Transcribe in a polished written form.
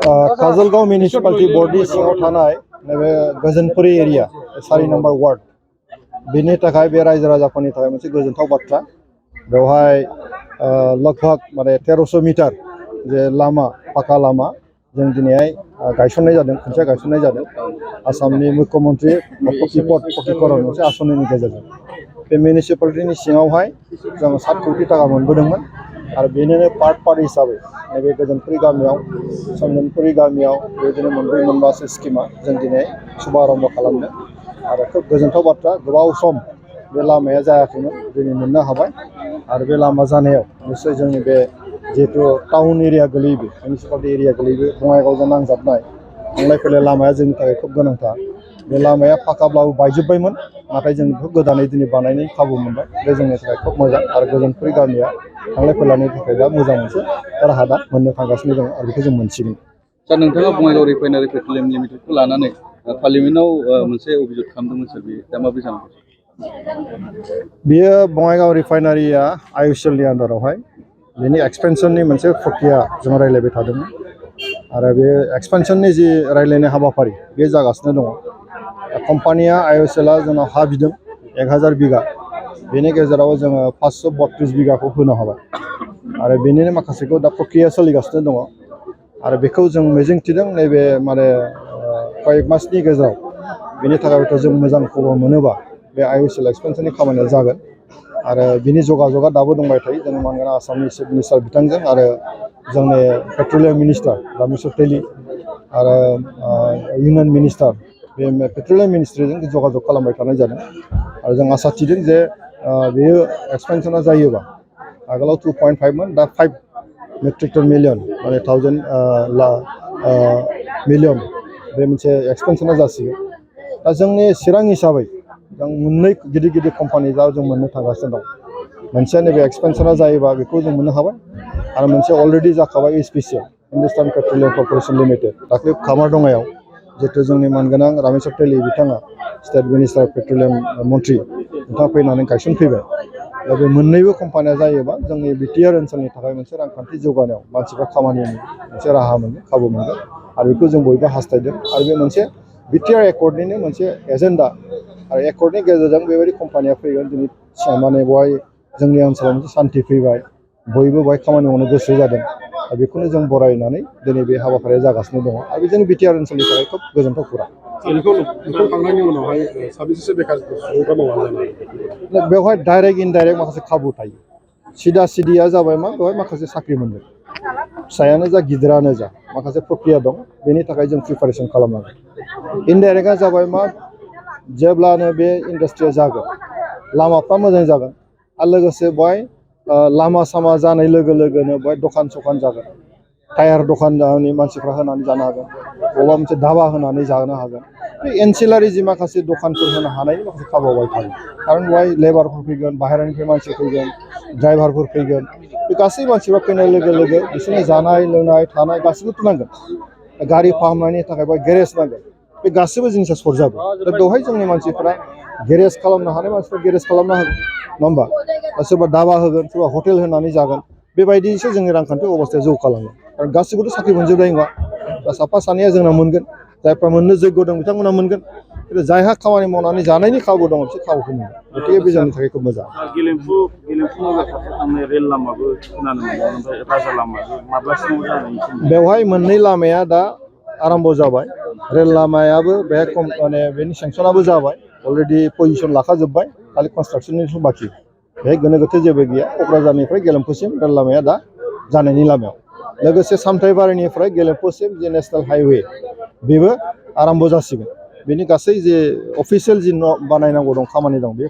Kajalgaon municipality बर्डनि सिङाव थानाय नैबे गोजोनपुरी एरिया 4 नम्बर वार्ड बेनि थाखाय बे रायजो राजाफोरनि थाखाय मोनसे गोजोनथाव बाथ्रा। बेवहाय लगभग माने 1300 मिटार जे लामा पाका लामा जों दिनैहाय गायसननाय जादों, खुन्थिया गायसननाय जादों आसामनि मुख्यमन्त्रि पकिकरन मोनसे आसनिनि गेजेरजों। बे म्युनिसिपालिटिनि सिङावहाय जों 7 कोटी टाका मोनबोदोंमोन आरो बेनिनो पार्ट हिसाबै नैबे गोजोनपुरी गामियाव चन्दनपुरी गामियाव बेबायदिनो मोनब्रै मोनबासो स्किमा जों दिनै शुभारम्भ खालामदों आरो खोब गोजोनथाव बाथ्रा। गोबाव सम बे लामाया जायाखैमोन, दिनै मोननो हाबाय आरो बे लामा जानायाव निश्चय जोंनि बे जिहेतु टाउन एरिया गोलैयो, मिउनिसिपालिटि एरिया गोलैयो, बङाइगावजों नांजाबनाय थांलाय फैलाय लामाया जोंनि थाखाय खोब गोनांथार। बे लामाया पाकाब्लाबो बायजोब्बायमोन, नाथाय जों बेखौ गोदानै दिनै बानायनायनि खाबु मोनबाय। बे जोंनि थाखाय खोब मोजां आरो गोजोनपुरी गामिया थांलाय फैलायनि थाखाय दा मोजां मोनसे राहा दा मोननो थांगासिनो दं आरो बेखौ जों मोनसिगोन। सार, नोंथाङा बङाइगाव रिफाइनारि पेट्रलियाम लिमिटेडखौ लानानै पार्लियामेन्टआव मोनसे अभियोग खालामदोंमोन सार, बे दा माबोरै जानांगौ? बियो बङाइगाव रिफाइनारिया आइअसिएलनि आन्दारावहाय बेनि एक्सपेनसननि मोनसे प्रक्रिया जों रायज्लायबाय थादोंमोन आरो बे एक्सपेनसननि जि रायज्लायनाय हाबाफारि बे जागासिनो दङ। कम्पानिया आइअसिएलआ जोंनाव हा बिदों 1000 बिगा, बेनि गेजेराव जोङो 532 बिगाखौ होनो हाबाय आरो बेनिनो माखासेखौ दा प्रक्रिया सोलिगासिनो दङ आरो बेखौ जों मिजिंथिदों नैबे माने कयेक मासनि गेजेराव बेनि थाखायथ' जों मोजां खबर मोनोबा बे आइअसिएल एक्सपेनसननि खामानिया जागोन आरो बिनि जगाजगा दाबो दंबाय थायो। जों मानोना आसामनि चिफ मिनिस्टार बिथांजों आरो जोंनि पेट्रलियाम मिनिस्टार रामेश्वर तेली आरो इउनियन मिनिस्टार बे पेट्रलियाम मिनिस्ट्रिजों जगाजग खालामबाय थानाय जादों आरो जों आसा थिदों जे बेयो एक्सपेनसना जायोबा आगोलाव 2.5 मोन, दा 5 मेट्रिक टन मिलियन माने 1000 मिलियन बे मोनसे एक्सपेनसना जासिगोन। दा जोंनि चिरां हिसाबै जों मोननै गिदिर गिदिर कम्पानि दा जों मोननो थांगासिनो दं। मोनसेया नैबे एक्सपेनसना जायोबा बेखौ जों मोननो हाबाय आरो मोनसे अलरेडि जाखाबाय एचपिसिएल हिन्दुस्तान पेट्रलियाम कर्परेसन लिमिटेड। दाख्लै खामारदङायाव जितु जोंनि मानगोनां रामेश्वर तेली बिथाङा स्टेट मिनिस्टार पेट्रलियाम मन्त्रि बिथाङा फैनानै गायसनफैबाय। दा बे मोननैबो कम्पानिया जायोबा जोंनि बिटिआर ओनसोलनि थाखाय मोनसे रांखान्थि जौगानायाव मानसिफ्रा खामानिनि मोनसे राहा मोनगोन, खाबु मोनगोन आरो बेखौ जों बयबो हास्थायदों आरो बे मोनसे बिटिआर एकर्डनिनो मोनसे एजेन्डा आरो एकर्डनि गेजेरजों बेबायदि कम्पानिया फैगोन। दिनै माने बेवहाय जोंनि ओनसोलाव मोनसे सान्थि फैबाय, बयबो बेवहाय खामानि मावनो गोसो जादों दा बेखौनो जों बरायनानै दिनै बे हाबाफारिया जागासिनो दङ आरो बे जोंनि बिटिआर ओनसोलनि थाखाय खोब गोजोनथाव खौरां। लुखांनायनि उनावहाय साबेसेसो बेखार सुबुंफ्रा मावनानै जानो? बेवहाय डाइरेक्ट इनडाइरेक्ट माखासे खाबु थायो। सिदा सिदिया जाबाय मा, बेवहाय माखासे साख्रि मोनगोन, फिसायानो जा गिदिरानो जा माखासे प्रक्रिया दं, बेनि थाखाय जों प्रिपारेसन खालामनांगोन। इनडाइरेक्टआ जाबाय मा, जेब्लानो बे इन्डास्ट्रिया जागोन लामाफ्रा मोजां जागोन आरो लोगोसे बेवहाय लामा सामा जानाय लोगो लोगोनो बेवहाय दखान सखान जागोन, टायार दखान जानानै मानसिफ्रा होनानै जानो हागोन, बबेबा मोनसे धाबा होनानै जानो हागोन। बे एनसिलारि जि माखासे दखानफोर होनो हानायनि माखासे खाबुआ बेवहाय थायो। खारन बेवहाय लेबारफोर फैगोन, बाहेरानिफ्राय मानसि फैगोन, ड्राइभारफोर फैगोन, बे गासै मानसिफ्रा फैनाय लोगो लोगो बिसोरनो जानाय लोंनाय थानाय गासैबोथ' नांगोन। गारि फाहामनायनि थाखाय बेवहाय गेरेज नांगोन, बे गासैबो जिनिसा सरजाबो। दा बेवहाय जोंनि मानसिफ्रा गेरेज खालामनो हानाय मानसिफ्रा गेरेज खालामनो हागोन, नङा होमबा? सोरबा धाबा होगोन, सोरबा हटेल होनानै जागोन, बेबायदिसो जोंनि रांखान्थि अबस्थाया जौगालाङो। आरो गासैबोथ' साख्रि मोनजोबनाय नङा, दा साफा सानैया जोंना मोनगोन, जायफ्रा मोननो जग्य दं बिथांमोना मोनगोन, खिन्थु जायहा खामानि मावनानै जानायनि खाबु दङ बिसोर खाबुखौ मोनगोन। गथिखे बे जोंनि थाखाय खोब मोजां। गेलेमफु नोगोर फारसे थांनाय रेल लामाबो खोनानो मोनदों, ओमफ्राय राजा लामाबो माब्लासिमाव जानायनि? बेवहाय मोननै लामाया दा आराम्भ जाबाय। रेल लामायाबो बेहाय माने बेनि सेंसनाबो जाबाय, अलरेडि पजिसन लाखाजोब्बाय, खालि कनस्ट्राक्सननिसो बाखि। बेहाय गोनो गोथो जेबो गैया। क'क्राझारनिफ्राय गेलेमफुसिम रेल लामाया दा जानायनि लामायाव। लोगोसे सामथाइबारिनिफ्राय गेलेमफुसिम जे नेसनेल हाइवे बेबो आराम्भ जासिगोन। बेनि गासै जे अफिसियेल जि न' बानायनांगौ दं, खामानि दं, बे